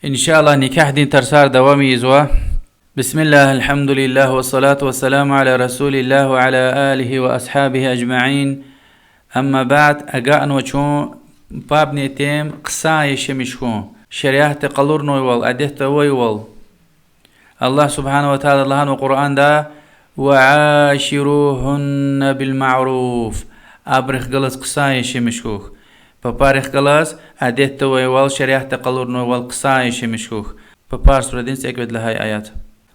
إن شاء الله نكاح دين ترسار دوامي يزوا. بسم الله الحمد لله والصلاة والسلام على رسول الله وعلى آله وأصحابه أجمعين. أما بعد أجاء وشون باب نتيم قصاي شمشكون شريعة تقلور نويول أديت ويول الله سبحانه وتعالى الله القرآن دا وعاشروهن بالمعروف أبرخ قلص قصاي شمشكوخ ببارخ قلص أديت ويول شريعة تقلور نويول قصاي شمشكوخ ببار سورة دين سيكبت لهاي آيات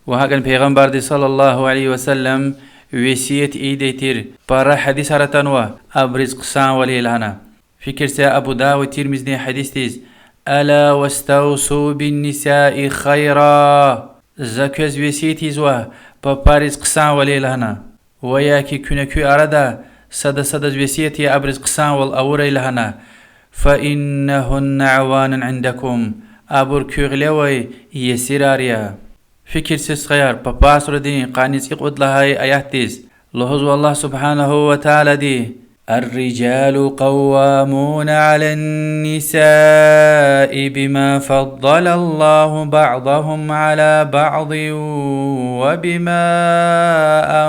وهكذا پیغمبر دي صلى الله عليه وسلم وسيت ايديتر بارا حديث هرتنوا أبرز قصان ولي لهنا فكر سا أبو داود ترمزني حديث تيز ألا واستوصوا بالنساء خيرا زكوز وسيت يزوا ببارز قصان ولي لهنا وياكي كنكو أردا صد وسيت أبرز قصان والأوري لهنا فإنهن عوان عندكم أبور كغلوي يسيراريا فكر سيس خيار باباس ردين قانيس يقود لهاي آياتيز لحظ الله سبحانه وتعالى دي الرجال قوامون على النساء بما فضل الله بعضهم على بعض وبما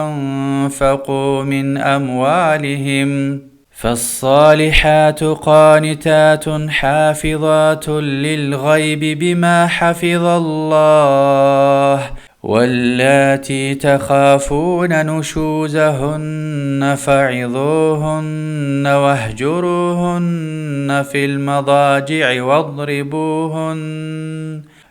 أنفقوا من أموالهم فالصالحات قانتات حافظات للغيب بما حفظ الله واللاتي تخافون نشوزهن فعظوهن واهجروهن في المضاجع واضربوهن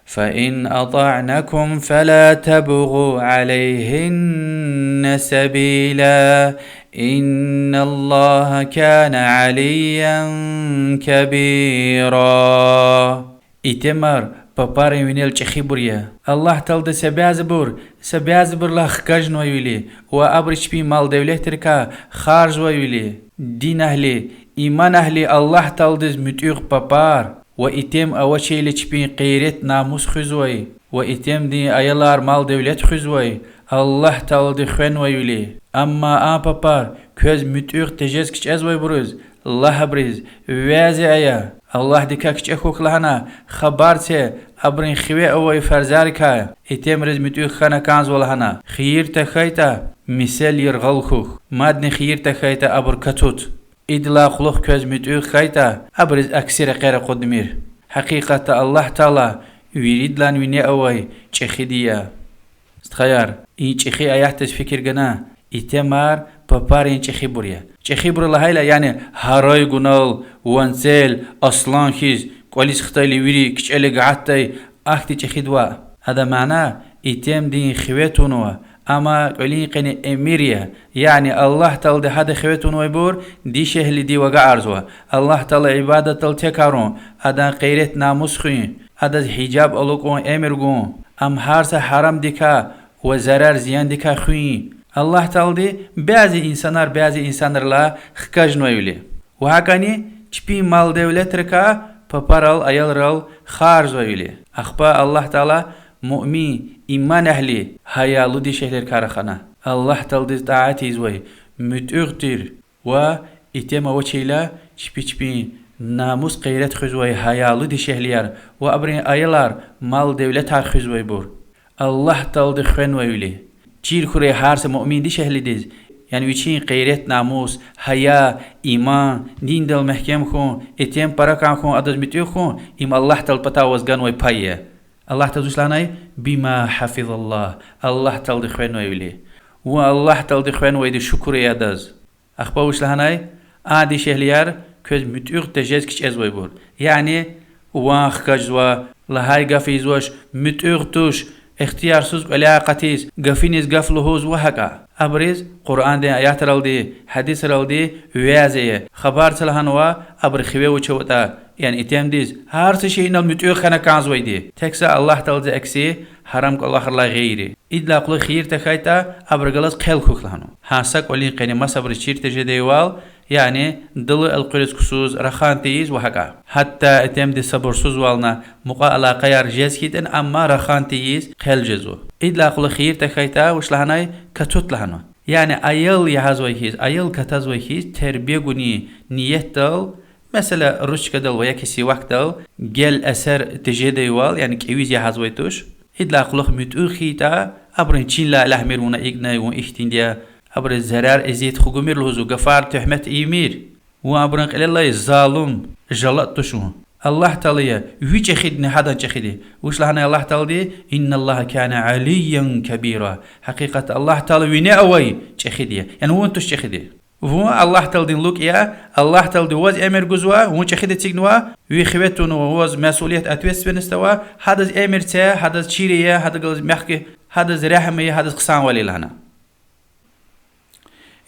فإن أطعنكم فلا تبغوا عليهن سبيلا إن الله كان عليا كبيرا. إتمر ببارين وينيل چخيبوريا الله تلد سبيازبور لاخ كجن ويولي وأبرش بي مال دولة تركا خارج ويولي دين أهلي إيمان أهلي الله تلدز متوغ ببار وإتم أوشي لچبين قيرت ناموس خزوي وإتم دي أيلار مال دولة خزوي الله تلد خن ويولي أما ببار كوز متوغ تجز كش أزوي بروز الله بريز وازي أيا الله دي كاكش أخوك لهنا خبارتي أبرين خوي أوي فرزاركا إتم رز متوغ خانا كانز ولهنا خير تخيتا مثال يرغلخوخ مادن خير تخيتا أبر كتوت إدلا خلوخ كوز متوغ خيتا أبرز أكسير قير قدمير حقيقة الله تعالى ويريد لان ويني أوي چخديا استخيار إن چخي آياتز فكر جنا إتمار ببارين چخي بوريا چخي بور لهايلا يعني هاراي گونال وانسل أصلان خيز كوليس ختايلي ويري كچالي قعدتاي أختي چخي دوا هذا معناه إتم دين خواتونوا أما قولين قني أميريا يعني الله تعالى هذا خواتونوا يبور دي شهل دي وقع عرزوا الله تعالى عبادة تلتكارون هذا قيرت ناموس خوين هذا حجاب ألوكون أمرقون أم هارس حرام ديكا وزرار زيان ديكا خوين الله تعالى بعض إنسانlar لا خكاج نويلي وهكاني چبي مال دولت ركا ببارال أيالرال خارج ويلي أخبا الله تعالى مؤمن إيمان أهلي هيالو دي شهلر كارخانا الله تعالى طاعتي زوي متأغتر و إتما وچيلا چبي ناموس قيرت خزوي هيالو دي شهليار و أبرين أيالار مال دولت هار خزوي بور الله تعالى خن ويلي چير خوري هارس مؤمن دي شهل ديز يعني ويچين قيرت ناموس حياة إيمان دين دل محكم خون اتيم پرکان خون ادز متيو خون إم الله تعالى بتاوز گن وي پايه الله تعالى زلاناي بما حفظ الله تعالى خوين ويلي و الله تعالى خوين ويدي شكر يادز اخباوش لهناي ادي شهليار كوز متيو تجز كچ از وي بور يعني واخ كجوا لهاي گفيزوش متيو توش اختيارسوز علاقتيز غفينيز غفلوهوز وهكا أبرز قرآن دي آيات رالدي حديث رالدي ويازيه خبار سلهانوا أبر خوي وچوتا يعني اتيام ديز هارس شيء نال متوخ خنا كانز ويدي تكسا الله تعالى اكسي حرام الله الله غيري إدلا قل خير تخيتا أبر غلس قل خوخلانو هاسك ولي قيني ما صبر شير تجديوال يعني دل القرص خصوص رخانتيز وهكا حتى اتم دي صبرسوز والنا مقا علاقه رجز كيدن اما رخانتيز خل جزو ادلا قل خير تخيتا وش لهناي كتوت لهنا يعني ايل يهزوي هيز ايل كتزوي هيز تربيه غني نيت دل مثلا روش كدل وياكي سي وقتل جل أثر تجدي وال يعني كيويز يا هزويتوش إدلا خلق متأخي تا أبرن تشين لا لحمير ونا إجنا وإختين ديا أبرن زرار إزيت خجومير لهزو غفار تحمت إيمير وأبرن قل الله الظالم جلط تشو الله تعالى ويش أخدني حدا تخدي وش لهنا الله تعالى إن الله كان عليا كبيرا حقيقة الله تعالى وين أوي تخدي يعني هو أنتش تخدي وهو الله تعالى لوك يا الله تعالى وز أمر جزوا وش تخدي تجنوا ويخوتون وز مسؤولية أتوس بنستوا هذا أمر تا هذا شيرية هذا جلز محكي هذا زرحمية هذا قصان ولي لهنا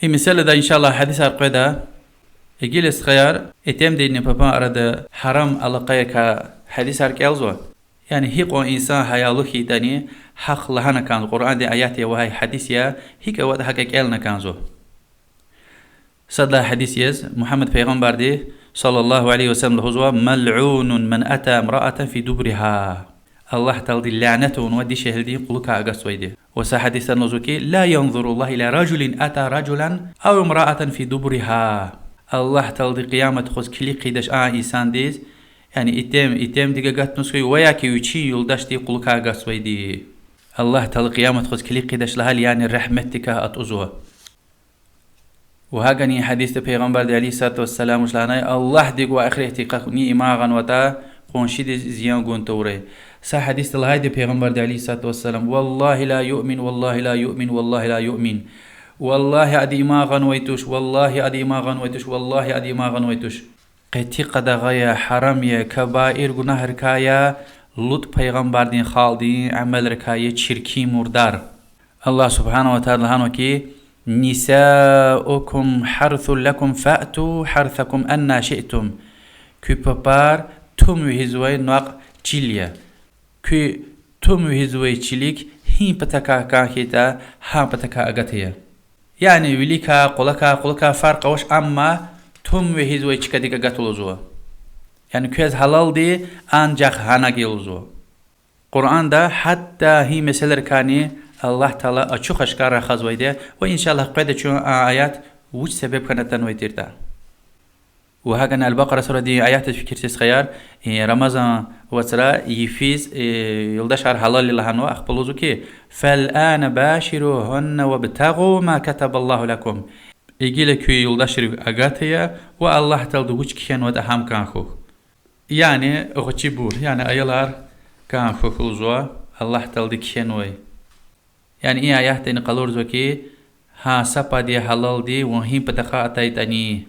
إيه مثال ده إن شاء الله حديث أرقده يجيل الخيار اتم دين بابا أراد حرام علاقة كحديث أركيلزوا يعني هيك إنسان حيالوكي داني حق لهنا كان القرآن دي آياتي وهي حديثيا هيك وده حق كيلنا كانزو صدق حديث يز محمد پیغمبر دي صلى الله عليه وسلم لهزوا ملعون من أتى امرأة في دبرها الله تعالى لعنته ودي شهدي قلوك أقصوي دي وسا حديث النزوكي لا ينظر الله إلى رجل أتى رجلا أو امرأة في دبرها الله تعالى قيامة خذ كلي قيدش إنسان ديز يعني إتم ديجا قط نسوي وياكي وشي يلدش دي قلوك أقصوي دي الله تعالى قيامة خذ كلي قيدش لها يعني رحمتك أتأزوها وهاغني حديث پیغمبر دي عليه الصلاة والسلام وشلانا الله ديق وآخره تقاقني إماغن وتا قونشي دي زيان قون توري سا حديث الله دي پیغمبر دي عليه الصلاة والسلام والله لا يؤمن والله لا يؤمن والله لا يؤمن والله أدي إماغن ويتوش والله أدي إماغن ويتوش والله أدي إماغن ويتوش قيتي قد غاية حرام يا كبائر گناه ركايا لط پیغمبر دين خالدين عمل ركايا شركي مردار الله سبحانه وتعالى هانوكي نساؤكم حرث لكم فأتوا حرثكم أن شئتم كي بابار توم وهزوي ناق تشيليا كي توم وهزوي تشيليك هين بتكا كاكيتا هان بتكا أغتيا يعني وليكا قولكا فرق وش أما توم وهزوي تشكديك أغتلوزوا يعني كيز حلال دي أنجاق هانا جيلوزوا قرآن دا حتى هي مثل ركاني الله تعالى أشوف أشكار خزويده وإن شاء الله قيد شو آيات وش سبب كانت تنويتير ده وهاجنا البقرة سورة دي آيات فكرة خيار رمضان وترى يفيز يلدشار حلال الله نو أخبلوزو كي فالآن باشروهن وابتغوا ما كتب الله لكم يجي لك يلدشر أجاتيا والله تعالى وش كان وده هم كان خو يعني أغتشبور يعني أيلار كان خو خلزوا الله تعالى كينوي يعني إيه آيات إن قالور زوكي ها سبا دي حلال دي وهم بتقاء تايتاني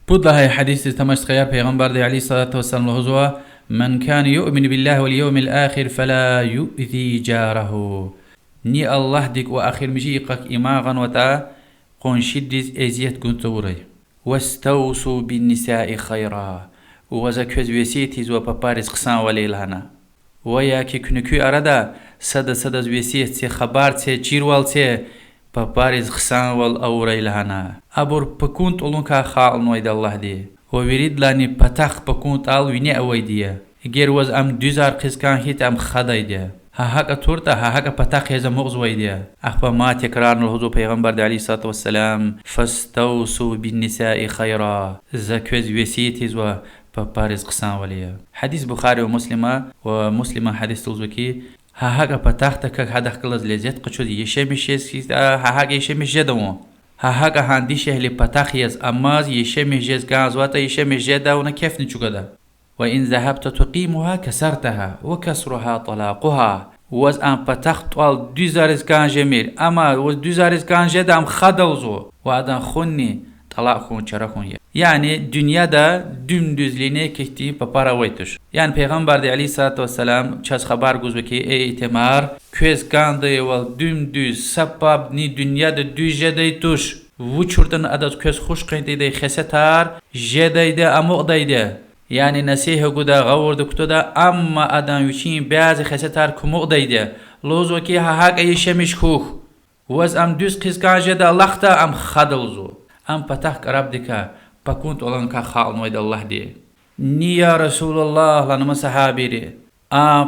بودلا هاي حديث تمشت خيار پیغمبر دي عليه الصلاة والسلام لهزوا من كان يؤمن بالله واليوم الآخر فلا يؤذي جاره ني الله ديك وآخر مجيقك إماغا وتا قنشدز إزيت قنطوري واستوصوا بالنساء خيرا وزكوز ويسيتيز وبابارز قصان وليلهنا وياكي كنكو أردا سد ويسيت سي خبار سي جيروال سي ببارز خسان والأوري لهنا أبور بكونت أولونكا خال نويد الله دي ويريد لاني بتاخ بكونت آل ويني أوي دي غير وز أم دوزار قسكان هيت أم خداي دي هاهاك أتورتا هاهاك بتاخ يزا مغزوي دي أخبا ما تكرار الهدو پیغمبر دي عليه الصلاة والسلام فاستوصوا بالنساء خيرا زكوز ويسيتيز و ببارز قسان وليا حديث بخاري ومسلمة حديث تلزوكي هاهاك بتاختك هذا كلاز لزيت قشود يشمش هاهاك يشمش جدو هاهاك هانديش اللي بتاخيز أماز يشمش جز غازواتا يشمش جدا ونا كيف نشوكدا وإن ذهبت تقيمها كسرتها وكسرها طلاقها وز أن بتاخت طوال دوزارز كان جميل أما وز دوزارز كان جدا أم خدوزو وأدن خوني طلاقون چرخون يعني دنيا دا dümdüzliğine kihti papara waytuş. Yani Peygamber de aleyhissalatu vesselam çaz haber guzbeki itimar köz gandı vel dümdüz sapab ni dünyada düjede tuş. Vuçurdan adat köz hoş qeydi de xesetar jedeyde amuqdayde. Yani nasihe guda gavurdu kutuda amma adan üçün bazı xesetar kumuqdayde. Lozo ki haq yeşemiş xuh. Vaz am düz qiskan jeda laxta am khadalzu. أم بتاخ قرب دكا بكونت أولان كخال نويد الله دي ني يا رسول الله لنما صحابي دي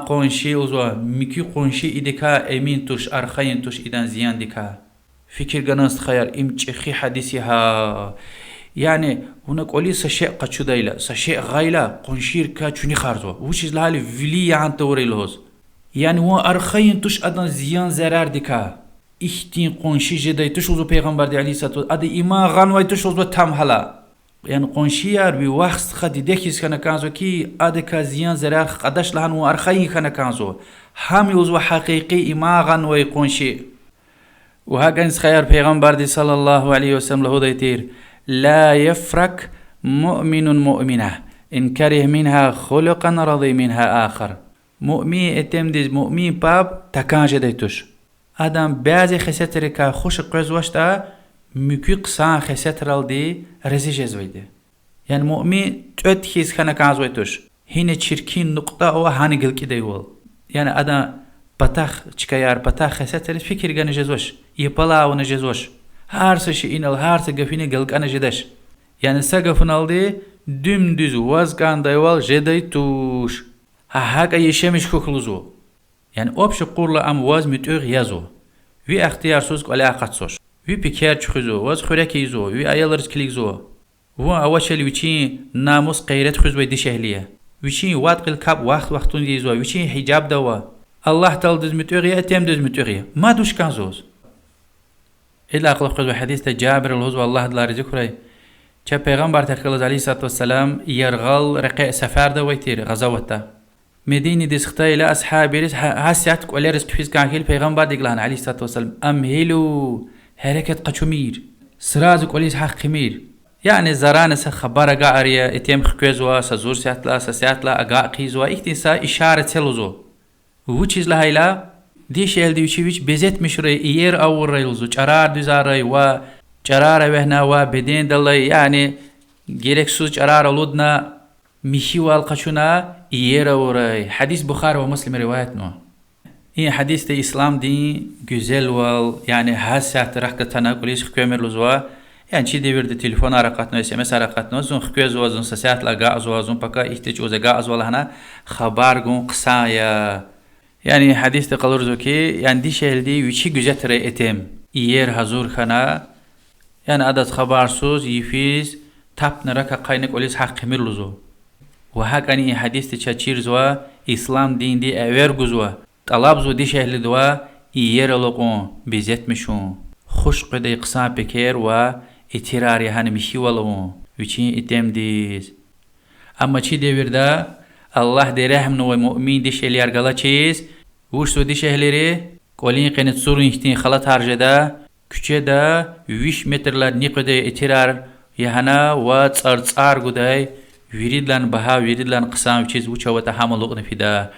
قونشي وزوا ميكي قونشي إدكا أمين توش أرخين توش إدان زيان دكا فكر جناست خير إمتشخي حديثها يعني هناك قولي سشيء قتشو دايلا سشيء غايلا قنشير كاتشوني خارزو وش لهالي فيلي عن توري لهوز يعني هو أرخين توش أدن زيان زرار ديكا إختين قنشي جداي تشوزو پیغمبر دي عليه الصلاة والسلام أدي إما غانواي تشوزو تام هلا يعني قنشيار بي وقت خدي ديكيس كان كانزو كي أدكا زيان زرار قدش لهن هو أرخين كان كانزو هم يوزو حقيقي إما غانواي قنشي وهكذا خيار پیغمبر دي صلى الله عليه وسلم له ديتير لا يفرك مؤمن مؤمنة إن كره منها خلقا رضي منها آخر مؤمن اتمدز مؤمن باب تكانج ديتوش آدم بعضی خسیتری که خوش قرض وشتا میکی قصان خسیترال دی رزی جزویده یعنی مؤمن تود خیز خانه کازویتوش هینه چرکین نقطه او هانی گلکی دیول یعنی آدم پتاخ چکیار پتاخ خسیتری فکر گنه جزوش یپلا او نجزوش هرسش اینال هرس گفینه گلک آن جدش یعنی سگفن آلدی دم düz وازگان دیوال جدیتوش هاك أي شيء مش كخلزو يعني أبش قرلا أم واز متأغ يزو وي اختيار سوز ولا قطسوش وي بكير تخزو واز خورك يزو وي أيالرز كليزو هو أول اللي وشين ناموس قيرت خز ويدي شهلية وشين وات قل كاب وقتون يزو وشين حجاب دوا الله تعالى دز متأغ أتيم دز متأغ ما دوش كان زوز إلا أقل خز وحديث جابر الهوز والله دلار ذكره چه پیغمبر تخلص عليه الصلاة والسلام يرغل رقاء سفر دا ويتير غزوته مدينة دسختاي لا أصحابي رس هاسياتك ولا رس تحس كاهيل پیغمبر ديقلان عليه الصلاة والسلام أمهلو حركة قشمير سرازك وليس حق خمير يعني زران خبر قارية اتيم خكوزوا سزور سياتلا أقا قيزوا اكتنسا إشارة سلوزو وچيز لهايلا ديش يلدي وچي بزيت مشري إير أول ريلزو چرار دوزاري و چرار وهنا و بدين دلي يعني جيرك سوز چرار لودنا ميشيوال قشنا إيرا وراي حديث بخاري ومسلم روايتنا إيه حديث دي إسلام دي güzel وال يعني هاسات رحكة تناقليش خكوامر لزوا يعني شي دي ورد تليفون عرقاتنا SMS عرقاتنا زون خكوزوا زون ساسات لقاعزوا زون بقى إحتاج وزا قاعزوا لهنا خبار قون قصايا يعني حديث دي قلور زوكي يعني دي شهل دي وشي güzel رأي اتم إير هزور خنا يعني عدد خبار سوز يفيز تاب نركا قاينك وليس حق خمير لزو وهكذا حديث تشاتشير زوا إسلام دين دي أوير جزوا طلاب زو دي شهل دوا ييرلقون بزيت مشون خوش قدي قصان بكير و اتراري هان مشي ولون وچين اتم ديز اما چي دي وردا الله دي رحم نو مؤمن دي شهل يرغلا چيز وش سو دي شهلري قولين قنت سورun ihtin خلط harjada küçe da 20 metrler niqde etirar yahana و tsar guday ويريدلان بها ويريدلان قسام چيز وچا وتحمل لغن فدا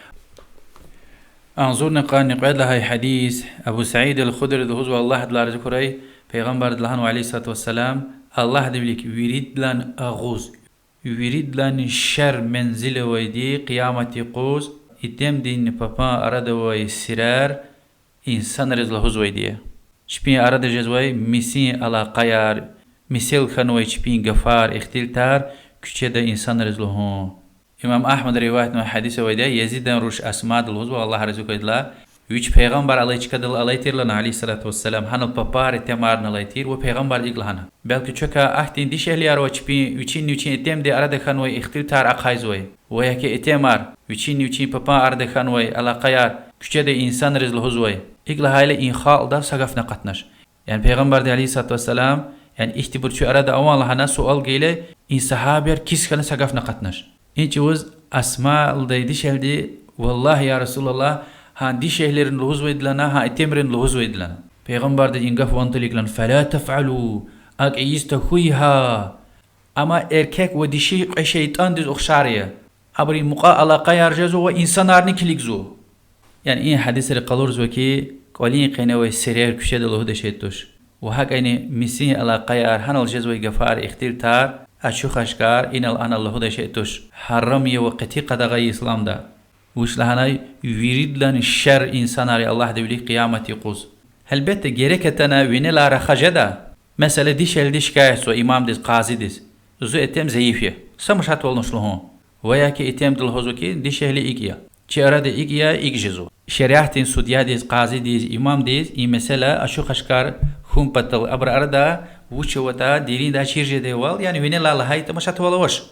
انظر نقان نقعد لها حديث أبو سعيد الخدري ذو هو الله دلار ذكري پیغمبر دلهان عليه الصلاة والسلام الله دبلك ويريدلان أغوز ويريدلان شر منزل ويدي قيامة قوز اتم دين بابا أراد ويسرار إنسان رزل هزويدي شبين أراد جزوي مسين على قيار مثل خنوي شبين غفار اختلتار küçede insan rezluhu. İmam Ahmed rivayetine hadise veyde Yezid'den ruş asma dil huzva Allah razı koydla. Üç peygamber alayçkadıl alaytirlan aleyhissalatu vesselam hanıl papar temarın alaytir ve peygamber diglahana. Belki çöka ahtin diş ehli arva çipi üçün etem de arada khanvay ikhtiltar aqayzvay. Ve yake etemar üçün papa arada khanvay alaqayar küçede insan rezluhu huzvay. İglahayla inxalda sagafna qatnaş. Yani peygamber de aleyhissalatu vesselam yani ihtibur şu arada avalahana sual geyle in sahaber kis kana sagaf naqatnash inchi o'z asma daydi sheldi wallahi ya rasulullah ha di shehlerin luz veydlana ha temrin luz veydlana payg'ambar de ingaf vantiliklan fala taf'alu ak iyista huyha ama erkek ve dişi şeytan düz oxşarıya abri muqa alaqa yarjazu ve insanarni kilikzu yani in hadisleri qalurzu ki qolin qina ve serer küşede lahu şeytuş ve hakani misi alaqa yar hanal jazwe gafar ikhtiltar أشو خشكار إن الآن الله ده شئتوش حرمي وقتي قد غي إسلام ده وش لهناي يريد لن الشر إنسان على الله ده ولي قيامة يقوز هل بيت جريكتنا وين لا رخجدا مسألة ديش الديش كايس وإمام ديس قاضي ديس زو اتم زيفية سمش هتول نشلهم وياك اتم دل هزوكي ديش هلي إيجيا چرا ده إيجيا إيجزو شريعة سوديا ديس قاضي ديس إمام ديس إي مسألة أشو خشكار خون بطل أبر أردا وشوتا ديرين دا شير جدي وال يعني وين لا هاي تمشات ولا وش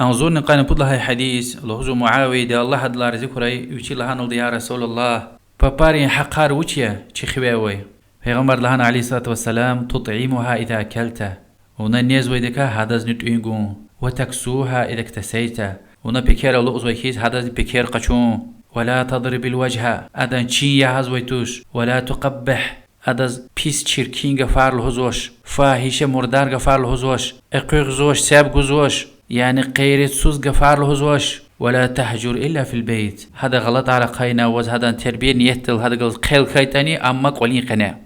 أنظن قان بود لها حديث لهزو معاوي دا الله هاد لار ذكري يوشي لها نود يا رسول الله ببارين حقار وشيا تشخواوي پیغمبر لهان عليه الصلاة والسلام تطعيمها إذا أكلت ونا نيز ويدكا هادز نتوينغون وتكسوها إذا اكتسيت ونا بكير لغز ويكيز هادز بكير قشون ولا تضرب الوجه أدن چين يهز ويتوش ولا تقبح أدز بيس چركين غفار لهزوش فاهيش مردار غفار لهزوش اقوغ زوش ساب غزوش يعني قيرت سوز غفار لهزوش ولا تهجر إلا في البيت هذا غلط على قينا وز هذا تربية نيتل هذا قل قيل خيتاني أما قولين قنا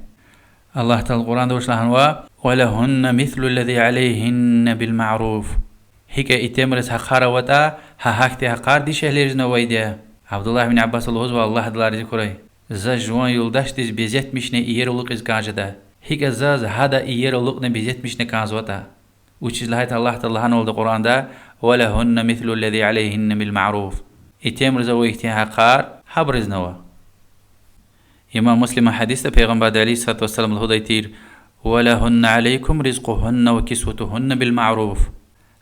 الله تعالى القرآن دوش لهنوا ولهن مثل الذي عليهن بالمعروف هيك اتمرس حقارة وطا هاكتي حقار دي شهليرز نويديا عبد الله بن عباس الهزوى الله دلار ذكري زا جوان يولداش ديز بيزيت مشنه ايير ولق از كاجدا هيك زاز هذا ايير ولقنا بيزيت مشنه كازوتا وچيز لهايت الله تعالى هنول القرآن دا ولهن مثل الذي عليهن بالمعروف اتمرز ويكتي حقار حبرز نوا إمام مسلم حديث پیغمبر عليه الصلاة والسلام الهدى ولهن عليكم رزقهن وكسوتهن بالمعروف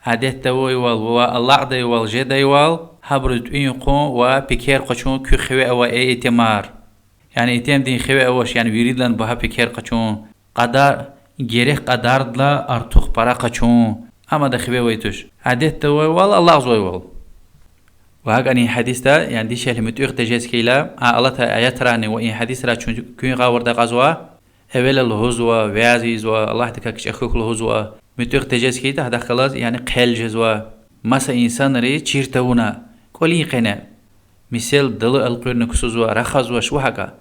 عادت دوي والله عدي والجدي وال حبرت يقون وبكير قشون كي خوي او اتمار يعني اتم دين خوي اوش يعني يريد لن بها بكير قشون قدر جيره قدر لا ارتوخ برا قشون اما ده خوي ويتوش عادت دوي والله زوي وال وهاغني حديث ده يعني دي شيء متوخ تجاز كيلا الله ايات راني وان حديث را كي غاورده قزوا اول الهزوا وعزيز والله تكش اخوك الهزوا متوخ تجاز كيتا هذا خلاص يعني قل جزوا مسا انسان ري چيرتونا كولي قنا مثال دل القرن كسوزوا رخزوا شوهكا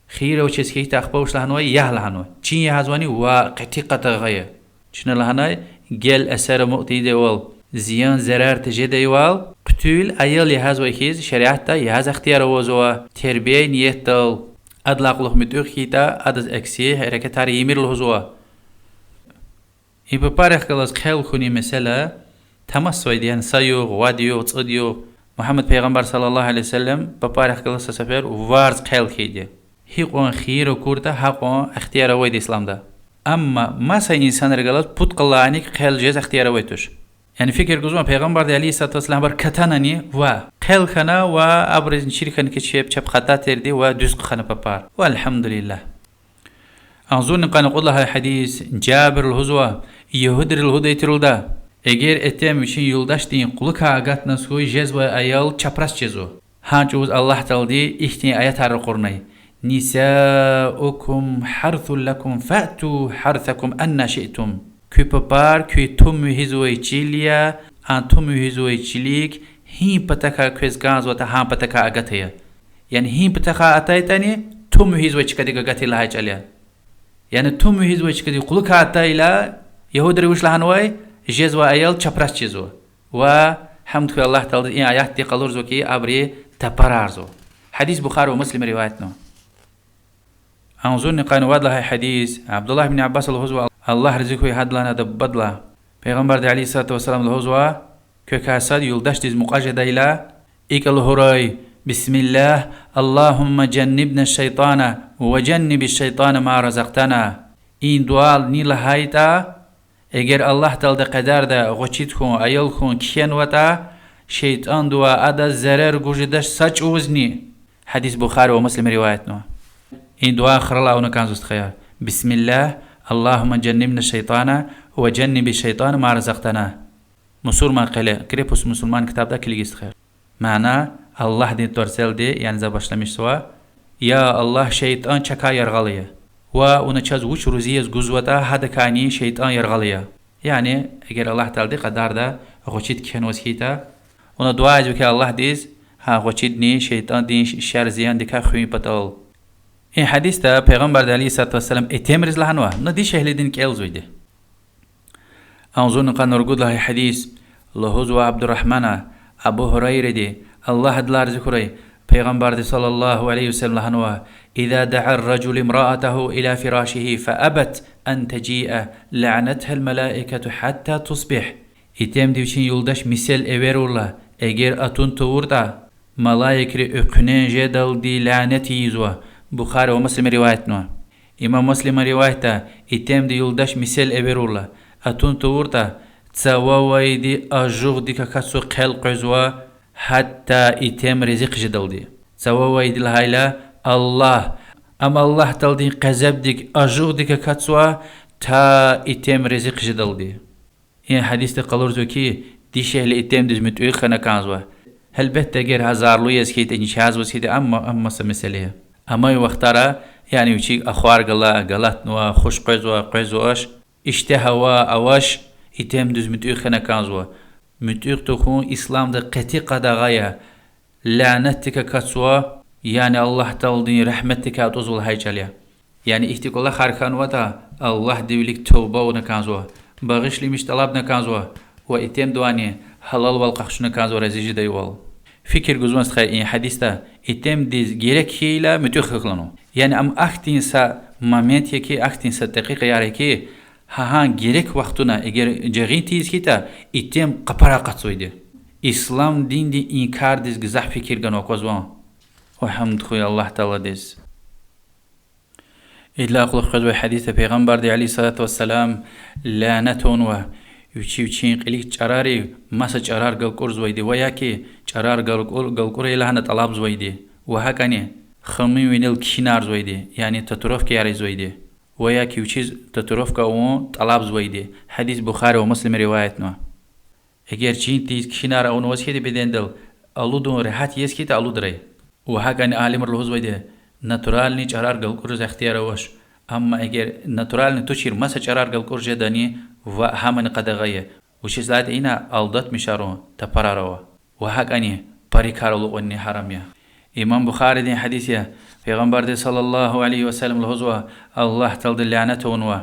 خيره وچس كيتا اخبوش لهنوا يهلهنوا چين يهزواني وقتيقه غيه چن لهناي جل اثر مقتيده وال زيان ضرر تجد يوال قتول ايال يهزوا كيز شريعه يهز اختيار وزوا تربيه نيت دل ادلاق له متوخ كيتا ادز اكسي حركه يمير الهزوا ببارخ خلاص خيل خوني مثلا تمس ويديان سايو واديو تصديو محمد پیغمبر صلى الله عليه وسلم ببارخ خلاص سفر وارز خيل خيدي هيقون خير وكورتا حقون اختيار ويد اسلام ده اما ما سا انسان رجالات بوت قلاني خيل جز اختيار ويتوش يعني فكر جزء پیغمبر عليه الصلاة والسلام بر كتانني و خيل خنا و ابرز شركن كشيب چپ خطا تردي و دوز خنا ببار والحمد لله أظن قان قولها حديث جابر الهزوة يهودر الهدى ترلدا اگر اتم وشين يولداش دين قلقا آغات نسوي جزو ايال چپرس جزو هانجوز الله تعالى اختين آيات القرني نساؤكم حرث لكم فأتوا حرثكم أن شئتم كي ببار كي توم هزوي چيليا ان توم هزوي چيليك هين پتكا كوز غاز وتا هان پتكا آغاتيا يعني هين پتكا آتايتاني توم هزوي چكدي آغاتي لها چاليا يعني توم هزوي چكدي قلقا آتايلا يهود روش لهنواي جزوا ايال چپرس چيزو و حمد لله الله تعالى این آیات دی قلورزو کی ابری تپرارزو حديث بخاري ومسلم روايتنا انظن قان وادله حديث عبد الله بن عباس الهزوا الله رزقه هدلنا دبدلا پیغمبر عليه الصلاه والسلام الهزوا كاساد يلدش ديز مقاجده الى اكل هراي بسم الله اللهم جنبنا الشيطان وجنب الشيطان ما رزقتنا این دوال نیل هایتا اگر الله تعالی قدر ده غچیت کن ایال کن کین وتا شیطان دوا ادا ضرر گوجدش سچ وزنی حدیث بخاری و مسلم روایت نو این دعا خرلا اون کان زست خیا بسم الله اللهم جنبنا الشيطان وجنب الشيطان ما رزقتنا مسلمان قله كريبوس مسلمان كتاب ده كليست خير معنى الله دين ترسل دي يعني ز başlamış سوا يا الله شيطان چکا يرغاليه و اون چاز وچ روزی از گزوتا هدا کانی شیطان يرغاليه يعني اگر الله تعالی قدر ده غچید کن وسکیتا اون دعا جو که الله دیز ها غچید نی شیطان دین شر زیان دکا خوی پتال این حدیث ده پیغمبر علیه الصلاه والسلام اتمرز لهنوا ندی شهلدین کل زویده انظن قان رغود له حدیث لهوز و عبد الرحمن ابو هريره دي الله دلار ذكري پیغمبر صلى الله عليه وسلم لهنوا إذا دعا الرجل امرأته إلى فراشه فأبت أن تجيء لعنتها الملائكة حتى تصبح إتم ديوشين يولدش مثل إيرولا إجر أتون توردا ملائكة أقنين جدل دي لعنتي يزوا بخاري ومسلم روايتنا إمام مسلم روايته إتم دي يلدش مثال إبرولا أتون تورتا تساوي دي أجوغ دي كاتسو قل قزوا حتى إتم رزق جدل دي تساوي دي الهايلا الله أما الله تل دي قزب دي أجوغ دي كاتسوا تا إتم رزق جدل دي این حدیث قلور زوکی دیشه لإتم دز متوی خنا کانزوا هل بهت غير هزار لو يسكيت إنش هاز وسيد أما سمسليه أما يوختارا يعني وشي أخوار غلط نوا خوش قزواش اشتهوا أواش إتم دز متوي خنا كانزوا متوي تكون إسلام ده قتي قدغايا لعنتك كتسوا يعني الله تلدين رحمتك أتوزول هاي جاليا يعني احتيك الله خاركان وتا الله ديوليك توبة ونكانزوا باغش لي مش طلب نكانزوا وإتم دواني حلال والقخش نكانزوا رزيج ديوال فكر جزوان خير إن حديثة إتم ديز جيرك هيلا متوي خلانو يعني أم أختين سا مامنت يكي أختين سا دقيقة ياركي هان جيرك وقتنا اگر جغين تيز كيتا إتم قپرا قطسويده إسلام دين دي إنكار ديز گزح فكر گنو قزوان وحمد خوي الله تعالى ديز إلا أقول خذوا حديث پیغمبر دي عليه الصلاة والسلام لعنتون و يوچين قليك چراري مسا چرار گل كور زويدي وياكي چرار گل كور لعنة طلاب زويدي وهكاني خمي وينل كينار زويدي يعني تطرف كياري زويدي وياكي وچيز تطرف كاون طلاب زويدي حديث بخاري ومسلم روايتنا اگر چين تيز كينار اون وسكيدي بدندل الو دون رحات يسكيت الو دري وهكاني عالم رلو زويدي ناتورال ني چرار گل كور اختيار وش اما اگر ناتورال ني توشير مسا چرار گل كور جداني و همن قدغيه وشيز لاد اينا الدت مشارو تپراروا وهكاني بريكارلو وني حراميا امام بخاري دين حديثيا پیغمبر دي صلى الله عليه وسلم الهزوا الله تلد لعنته ونوا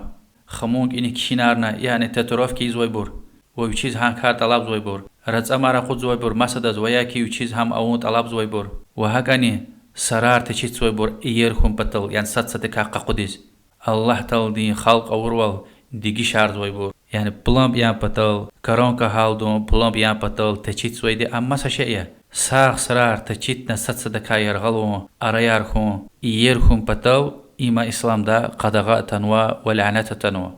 خمونك اني كشينارنا يعني تتروف كي زوي بور و چیز هان کار طلب زوي بور رز امارا خود زوي بور مسد از ويا كي چیز هم اون طلب زوي بور وهكاني سرار تشيت زوي بور يرخم بتل يعني صد كا قديس الله تلد خلق اورول ديگي شار زوي بور يعني بلام يان بتل كارون کا حال دو بلام يان بتل تشيت زوي دي اما سشيا ساغ سرار تشيت نصد صدقا يرغلو أريارخون يرخون بتو إما إسلام دا قدغاء تنوى ولعنة تنوى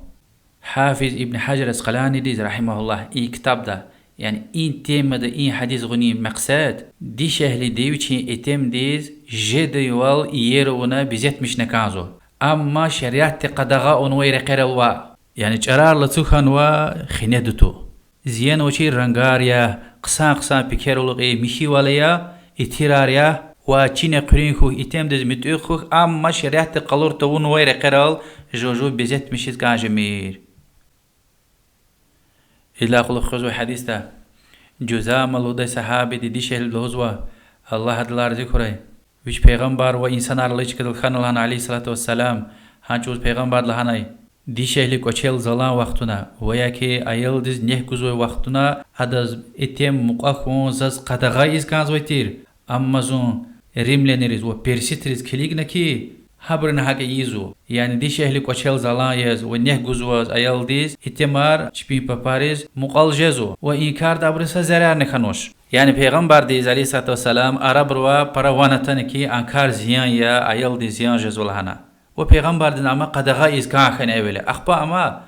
حافظ ابن حجر اسقلاني ديز رحمه الله إي كتاب دا يعني إن تيم دا إن حديث غني مقصد دي شهلي ديوچي إتم ديز جد يوال يرونا بزيت مش نكازو أما شريعت قدغاء ونوير قرلوا يعني جرار لتوخان وخندتو زين وشي رنگاريا قسان بكيرولغي مشي وليا اتيراريا وچين قرينخو اتم دز متوخو اما شريعت قلور تون وير قرال جوجو بزت مشيز كاجمير الا قل خذوا حديثا جزام الله صحابي دي شهل الهزوا الله دلار ذكره وش پیغمبر و انسان ارلچ کدل خان عليه الصلاه والسلام هانچوز پیغمبر لهانای دي شهلي كوچل زلان وقتنا وياكي ايل دز نه گزوي وقتنا ادز اتم مقاخون زز قدغايز كانزويتير امازون ريملنريز و بيرسيتريز كليغنكي حبرن حق يزو يعني دي شهلي كوچل زلان يز و نه گزوز ايل دز اتمار چپي پپاريز مقال جزو و انكار دبرسا زرار نخنوش يعني پیغمبر دي عليه الصلاه والسلام عرب روا پروانتنكي انكار زيان يا ايل دي زيان جزولهنا و پیغمبر دین اما قدغا از کان خن اوله اخبا اما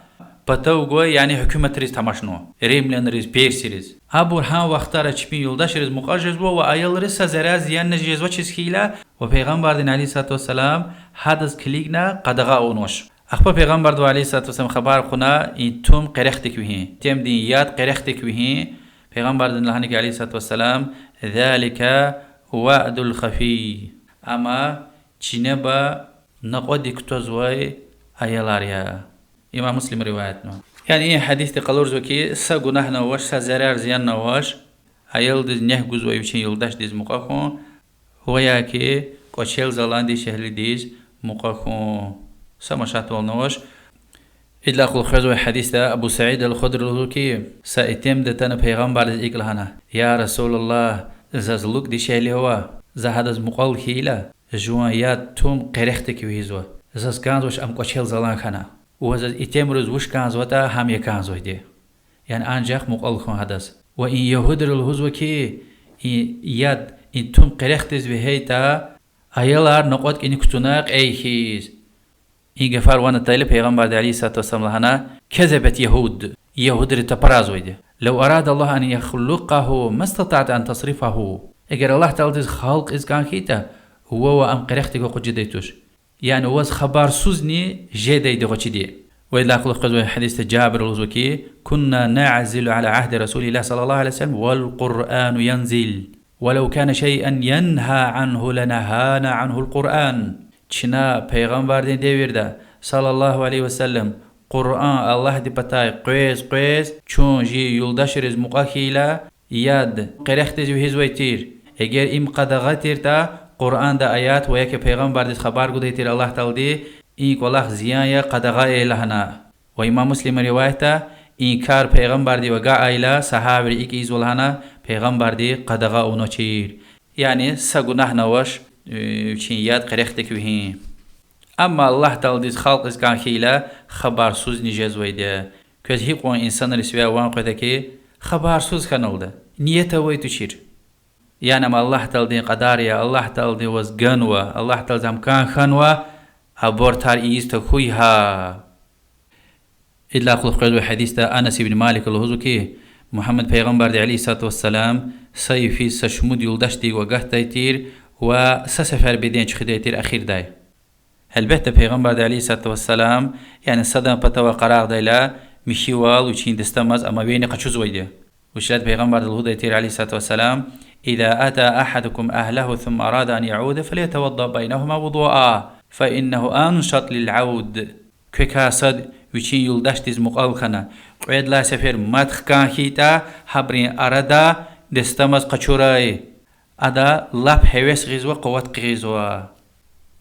پتو گوی یعنی حکومت ریز تماشنو ریملن ریز پیرسیز ابور ها وقتاره چپین یولداش ریز مقاجز و ایل ریز زراز یان نجیز و چیز کیلا و پیغمبر دین علی الصلاه والسلام حدث کلیگنا قدغا اونوش اخبا پیغمبر دو علی الصلاه والسلام خبر خنا این توم قرختک وهی تم دین یاد قرختک وهی پیغمبر دین لهنی علی الصلاه والسلام ذلك وعد الخفي اما چینه نقودي كتوزوي ايلاريا امام مسلم روايتنا يعني ايه حديث قالور زوكي سا گناه نواش سا زرار زيان نواش ايل دز نه گزوي وچين يلداش دز مقاخون هو ياكي قوچل زلاندي شهر دز مقاخون سمشات والنواش إلا قل خزوي حديث ابو سعيد الخدري زوكي سا اتم دتن پیغمبر دز اقلهنا يا رسول الله زازلوك دي شهر هو زهدز مقال خيلا جوان ياد توم قرختك ويزوا زاز كانزوش ام قوچل زلان خنا وزاز اتمروز وش كانزوتا هم يكانزو دي يعني انجاخ مقال خون حدث و ان يهودر الهزو كي ياد ان توم قرختز وهيتا ايلار نقود اني كتناق ايخيز این گفار وانا طيلب پیغمبر علیه الصلاة والسلام هنا كذبت يهود رتبراز ويده لو أراد الله أن يخلقه ما استطعت أن تصرفه اگر الله تعالى خلق إز كان كيتا هو أم قرختك وقد جديتوش يعني هو خبر سوزني جدي دغو دي وإلا خلق قزوة حديث جابر الوزوكي كنا نعزل على عهد رسول الله صلى الله عليه وسلم والقرآن ينزل ولو كان شيئا ينهى عنه لنهانا عنه القرآن چنا پیغمبر دين ديويردا صلى الله عليه وسلم قرآن الله دي بتاي قويز چون جي يولداشرز مقاكيلا ياد قرخت جو هزويتير اگر ام قدغاتير تا قرآن دا آيات ويك پیغمبر دي خبر گوديتير الله تعالى دي این کلاخ زیان یا قدغای لحنا و امام مسلم روایتا این کار پیغمبر دی و گا ایلا صحابه ای که ایزول هنا پیغمبر دی قدغا اونو چیر یعنی سگناه نوش چین یاد قرخت کوهی اما الله تعالی دیز خلق از کان خیلا خبر سوز نجاز ویده که هیچ وان انسان رسوی وان قده که خبر سوز کنولده نیت وی تو چیر یعنی ما الله تعالی دی قداریا الله تعالی دی وز گنوا الله تعالی زم کان خنوا أبورتار إيست خويها إلا خلق قيد حديث أنس بن مالك الهزوكي محمد پیغمبر عليه الصلاة والسلام سيفي سشمود يلدشتي وقهتي تير وسسفر بدين شخدي تير أخير داي البته پیغمبر عليه الصلاة والسلام يعني صدام بتوا قراغ دايلا مشيوال وچين دستمز أما بين قشوز ويده وشرد پیغمبر الهدى تير عليه الصلاة والسلام إذا أتى أحدكم أهله ثم أراد أن يعود فليتوضأ بينهما وضوءا فإنه أنشط للعود كاسد وچين يلدشتز مقالخنا قعد لا سفر مدخ كان خيتا حبرين أردا دستمز قشوراي أدا لب حويس غزوة قوة غزوة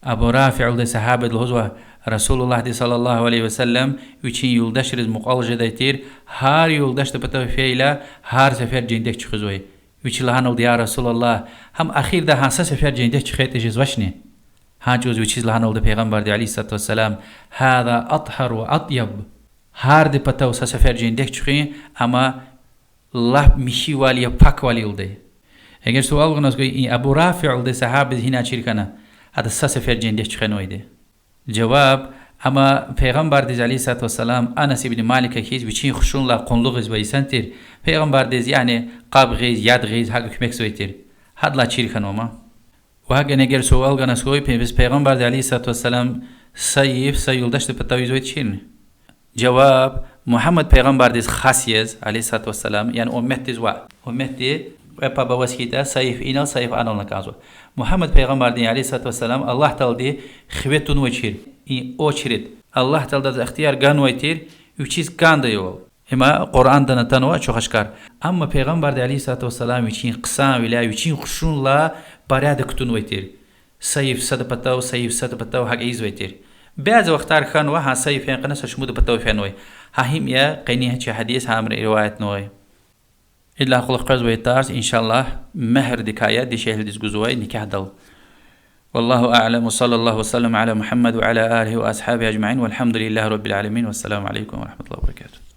أبو رافع ولد صحابة الهزوة رسول الله صلى الله عليه وسلم وچين يلدشرز مقال جديتير هار يلدشت بتو فيلا هار سفر جندك چخزوي وچ لهانو يا رسول الله هم أخير ده هانسا سفر جندك چخيت جزوشني هاجوز وچيز لهانو ده پیغمبر دي عليه الصلاة والسلام هذا أطهر وأطيب هار دي پتاو سفر جندك چخي اما الله مشي والي پاك والي ولده اگر سوال غناس کوي ابو رافع ولده صحابه هنا چيركنا هذا سفر جندك چخنويده جواب اما پیغمبر دي عليه الصلاة والسلام انس بن مالك كيز وچين خشون لا قنلغز ويسنتر پیغمبر دي يعني قاب غيز ياد غيز حق كمك سويتر هاد لا چيركنوما وهاگه نگر سوال گناس کوي پیغمبر علیه الصلاة والسلام سیف یولداشت پتاوی زوید چین جواب محمد پیغمبر دیز خاصیز علیه الصلاة والسلام یعنی امت دیز امتی پا بواسکیتا سیف اینا سیف آنال نکازو محمد پیغمبر دی علیه الصلاة والسلام الله تعالی دی خویتون و چیر این او چیرید الله تعالی دی اختیار گان و تیر یو چیز گان دیول اما قرآن دنا تنوا چوخشکار اما پیغمبر علیه الصلاة والسلام چین قسام ولا چین خشون لا براد کتون ویتر سیف صد پتاو حق ایز ویتر بعض وقتار خان و ها سیف یان شمود پتاو فنوی ها هم یا قینیه چه حدیث هم روایت نوی الا خلق قز ویتارس ان شاء الله مهر دکایت دی شهر دیز گزوی نکاح دل والله اعلم وصلى الله وسلم على محمد وعلى اله واصحابه اجمعين والحمد لله رب العالمين والسلام عليكم ورحمه الله وبركاته.